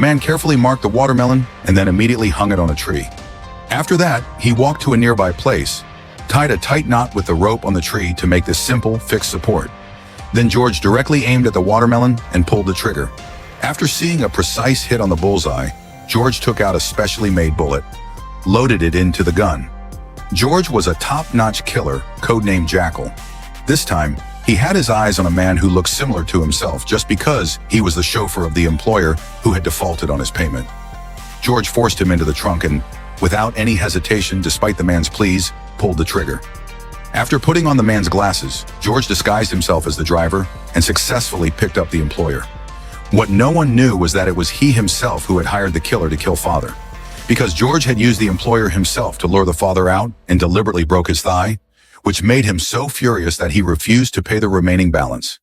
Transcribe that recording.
man carefully marked the watermelon and then immediately hung it on a tree. After that, he walked to a nearby place, tied a tight knot with the rope on the tree to make this simple, fixed support. Then George directly aimed at the watermelon and pulled the trigger. After seeing a precise hit on the bullseye, George took out a specially made bullet, loaded it into the gun. George was a top-notch killer, codenamed Jackal. This time, he had his eyes on a man who looked similar to himself just because he was the chauffeur of the employer who had defaulted on his payment. George forced him into the trunk and, without any hesitation despite the man's pleas, pulled the trigger. After putting on the man's glasses, George disguised himself as the driver and successfully picked up the employer. What no one knew was that it was he himself who had hired the killer to kill father. Because George had used the employer himself to lure the father out and deliberately broke his thigh, which made him so furious that he refused to pay the remaining balance.